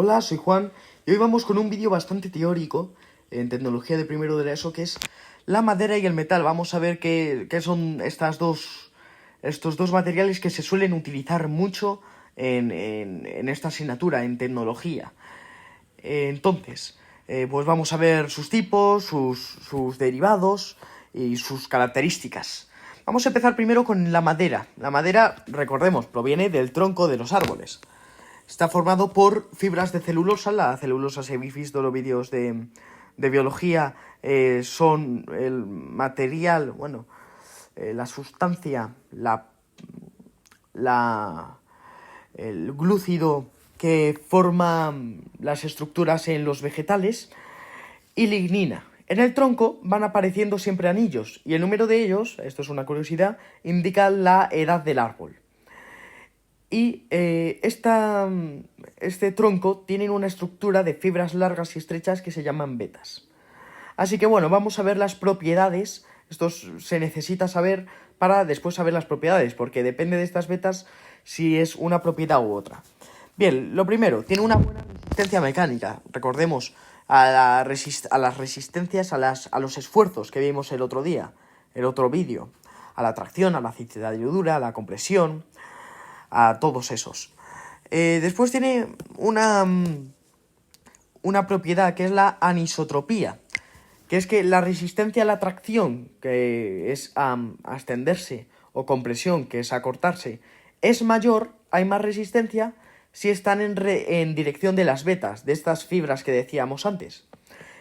Hola, soy Juan y hoy vamos con un vídeo bastante teórico en tecnología de primero de la ESO, que es la madera y el metal. Vamos a ver qué son estos dos materiales que se suelen utilizar mucho en esta asignatura, en tecnología. Entonces, pues vamos a ver sus tipos, sus derivados y sus características. Vamos a empezar primero con la madera. La madera, recordemos, proviene del tronco de los árboles. Está formado por fibras de celulosa. La celulosa, si habéis visto los vídeos de biología, son el material, la sustancia, el glúcido que forma las estructuras en los vegetales, y lignina. En el tronco van apareciendo siempre anillos, y el número de ellos, esto es una curiosidad, indica la edad del árbol. Y este tronco tiene una estructura de fibras largas y estrechas que se llaman vetas. Así que bueno, vamos a ver las propiedades. Esto se necesita saber para después saber las propiedades, porque depende de estas vetas si es una propiedad u otra. Bien, lo primero, tiene una buena resistencia mecánica. Recordemos a las resistencias, a los esfuerzos que vimos el otro día, el otro vídeo, a la tracción, a la cincladura, a la compresión, a todos esos. Después tiene una propiedad que es la anisotropía, que es que la resistencia a la tracción, que es extenderse, o compresión, que es acortarse, es mayor, hay más resistencia si están en dirección de las vetas, de estas fibras que decíamos antes.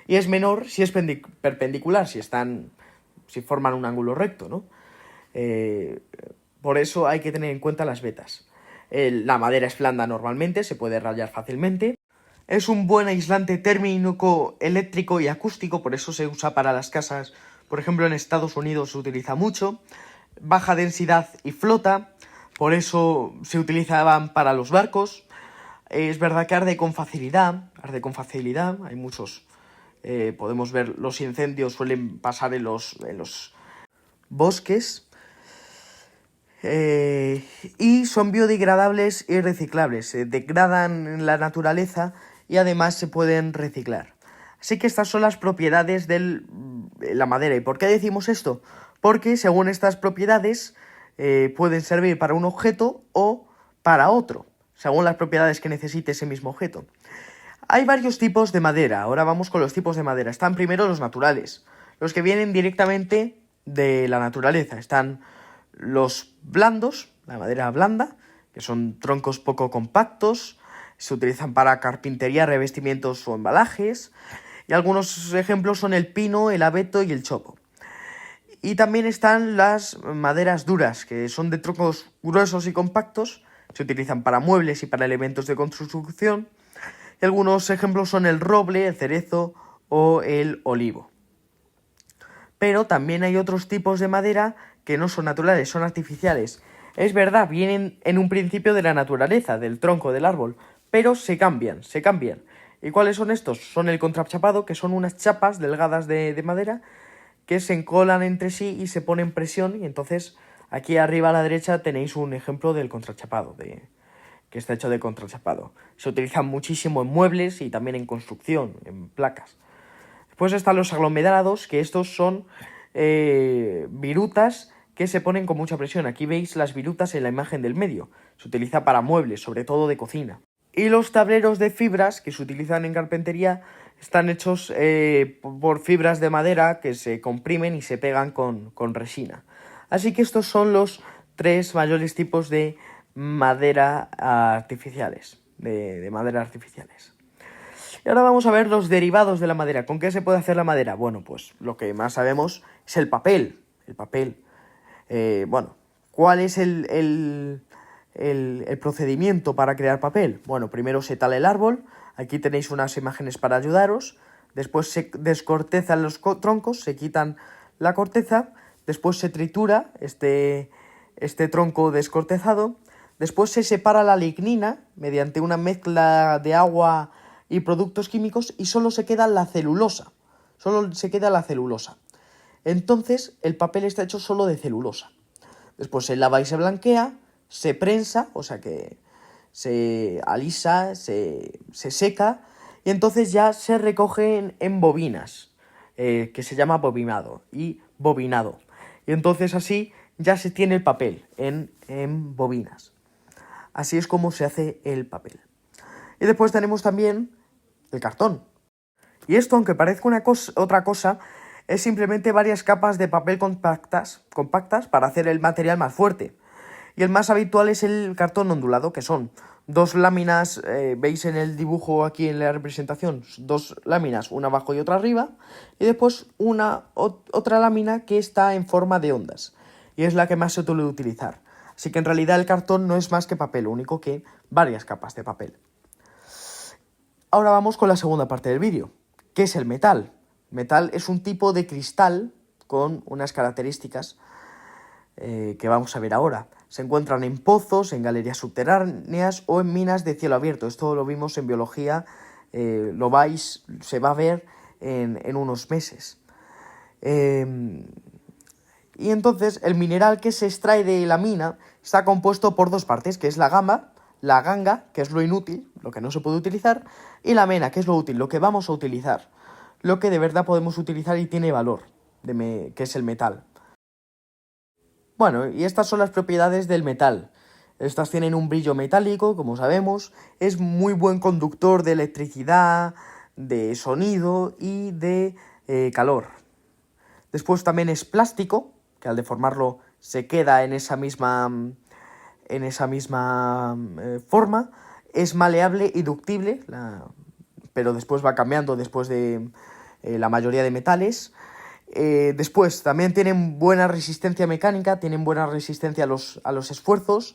Y es menor si es perpendicular, si forman un ángulo recto, ¿no? Por eso hay que tener en cuenta las vetas. La madera es blanda normalmente, se puede rayar fácilmente. Es un buen aislante térmico, eléctrico y acústico, por eso se usa para las casas. Por ejemplo, en Estados Unidos se utiliza mucho. Baja densidad y flota, por eso se utilizaban para los barcos. Es verdad que arde con facilidad, hay muchos. Podemos ver, los incendios suelen pasar en los bosques. Y son biodegradables y reciclables, se degradan en la naturaleza y además se pueden reciclar. Así que estas son las propiedades de la madera. ¿Y por qué decimos esto? Porque según estas propiedades pueden servir para un objeto o para otro, según las propiedades que necesite ese mismo objeto. Hay varios tipos de madera. Ahora vamos con los tipos de madera. Están primero los naturales, los que vienen directamente de la naturaleza. Están los blandos, la madera blanda, que son troncos poco compactos, se utilizan para carpintería, revestimientos o embalajes, y algunos ejemplos son el pino, el abeto y el chopo. Y también están las maderas duras, que son de troncos gruesos y compactos, se utilizan para muebles y para elementos de construcción, y algunos ejemplos son el roble, el cerezo o el olivo. Pero también hay otros tipos de madera que no son naturales, son artificiales. Es verdad, vienen en un principio de la naturaleza, del tronco del árbol, pero se cambian. ¿Y cuáles son estos? Son el contrachapado, que son unas chapas delgadas de madera que se encolan entre sí y se ponen presión, y entonces aquí arriba a la derecha tenéis un ejemplo del contrachapado, que está hecho de contrachapado. Se utilizan muchísimo en muebles y también en construcción, en placas. Después están los aglomerados, que estos son virutas que se ponen con mucha presión. Aquí veis las virutas en la imagen del medio. Se utiliza para muebles, sobre todo de cocina. Y los tableros de fibras que se utilizan en carpintería están hechos por fibras de madera que se comprimen y se pegan con resina. Así que estos son los tres mayores tipos de madera artificiales. De madera artificiales. Y ahora vamos a ver los derivados de la madera. ¿Con qué se puede hacer la madera? Bueno, pues lo que más sabemos es el papel. ¿Cuál es el procedimiento para crear papel? Bueno, primero se tala el árbol. Aquí tenéis unas imágenes para ayudaros. Después se descortezan los troncos, se quitan la corteza. Después se tritura este tronco descortezado. Después se separa la lignina mediante una mezcla de agua y productos químicos, y solo se queda la celulosa. Entonces el papel está hecho solo de celulosa. Después se lava y se blanquea, se prensa, o sea que se alisa, se seca y entonces ya se recoge en bobinas, que se llama bobinado y bobinado. Y entonces así ya se tiene el papel en bobinas. Así es como se hace el papel. Y después tenemos también el cartón. Y esto, aunque parezca otra cosa, es simplemente varias capas de papel compactas para hacer el material más fuerte. Y el más habitual es el cartón ondulado, que son dos láminas, veis en el dibujo aquí en la representación, dos láminas, una abajo y otra arriba, y después otra lámina que está en forma de ondas, y es la que más se suele utilizar. Así que en realidad el cartón no es más que papel, lo único que varias capas de papel. Ahora vamos con la segunda parte del vídeo. ¿Qué es el metal? Metal es un tipo de cristal con unas características que vamos a ver ahora. Se encuentran en pozos, en galerías subterráneas o en minas de cielo abierto. Esto lo vimos en biología, se va a ver en unos meses. Y entonces el mineral que se extrae de la mina está compuesto por dos partes, que es la ganga, que es lo inútil, lo que no se puede utilizar, y la mena, que es lo útil, lo que vamos a utilizar, lo que de verdad podemos utilizar y tiene valor, que es el metal. Bueno, y estas son las propiedades del metal. Estas tienen un brillo metálico, como sabemos, es muy buen conductor de electricidad, de sonido y de calor. Después también es plástico, que al deformarlo se queda en esa misma forma. Es maleable y ductible, pero después va cambiando después de la mayoría de metales. Después también tienen buena resistencia mecánica, tienen buena resistencia a los esfuerzos,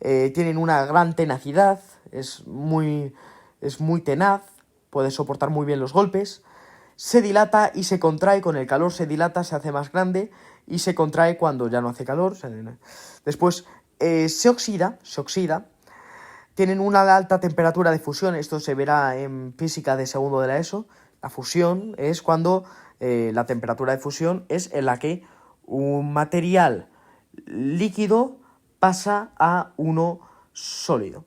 tienen una gran tenacidad, es muy tenaz, puede soportar muy bien los golpes. Se dilata y se contrae, con el calor se dilata, se hace más grande y se contrae cuando ya no hace calor. Después se oxida, tienen una alta temperatura de fusión, esto se verá en física de segundo de la ESO. La fusión es cuando la temperatura de fusión es en la que un material líquido pasa a uno sólido.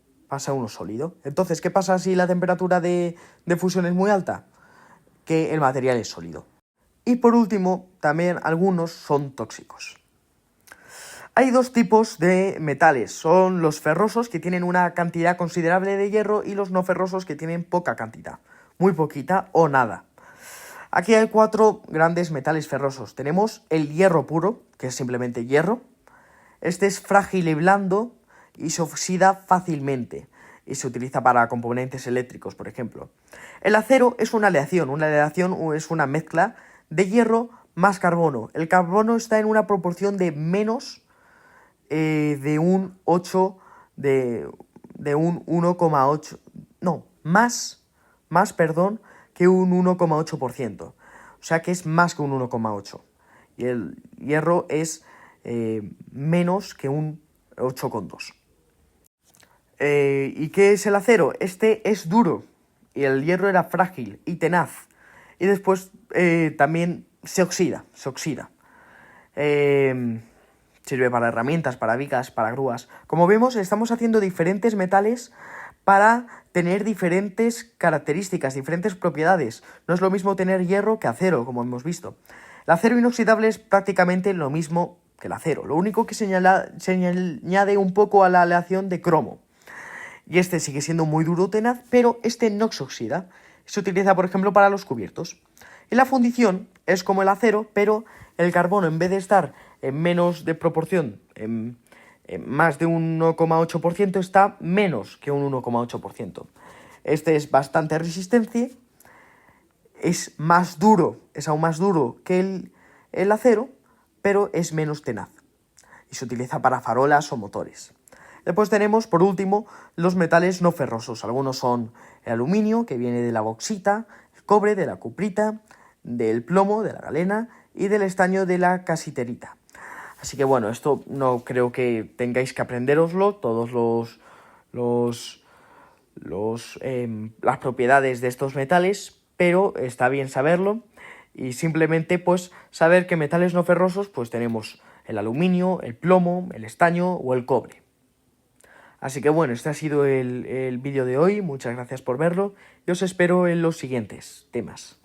Entonces, ¿qué pasa si la temperatura de fusión es muy alta? Que el material es sólido. Y por último, también algunos son tóxicos. Hay dos tipos de metales, son los ferrosos, que tienen una cantidad considerable de hierro, y los no ferrosos, que tienen poca cantidad, muy poquita o nada. Aquí hay 4 grandes metales ferrosos. Tenemos el hierro puro, que es simplemente hierro. Este es frágil y blando y se oxida fácilmente y se utiliza para componentes eléctricos, por ejemplo. El acero es una aleación. Una aleación es una mezcla de hierro más carbono. El carbono está en una proporción de menos de un 8, de un 1,8, no, más, que un 1,8%. O sea que es más que un 1,8. Y el hierro es menos que un 8,2. ¿Y qué es el acero? Este es duro y el hierro era frágil y tenaz. Y después también se oxida. Sirve para herramientas, para vigas, para grúas. Como vemos, estamos haciendo diferentes metales para tener diferentes características, diferentes propiedades. No es lo mismo tener hierro que acero, como hemos visto. El acero inoxidable es prácticamente lo mismo que el acero. Lo único que se añade un poco a la aleación de cromo. Y este sigue siendo muy duro, tenaz, pero este no se oxida. Se utiliza, por ejemplo, para los cubiertos. Y la fundición es como el acero, pero el carbono, en vez de estar en menos de proporción, en más de un 1,8%, está menos que un 1,8%. Este es bastante resistente, es aún más duro que el acero, pero es menos tenaz. Y se utiliza para farolas o motores. Después tenemos, por último, los metales no ferrosos. Algunos son el aluminio, que viene de la bauxita, el cobre, de la cuprita, del plomo, de la galena, y del estaño, de la casiterita. Así que bueno, esto no creo que tengáis que aprendéroslo, todos las propiedades de estos metales, pero está bien saberlo. Y simplemente pues saber que metales no ferrosos pues tenemos el aluminio, el plomo, el estaño o el cobre. Así que bueno, este ha sido el vídeo de hoy, muchas gracias por verlo y os espero en los siguientes temas.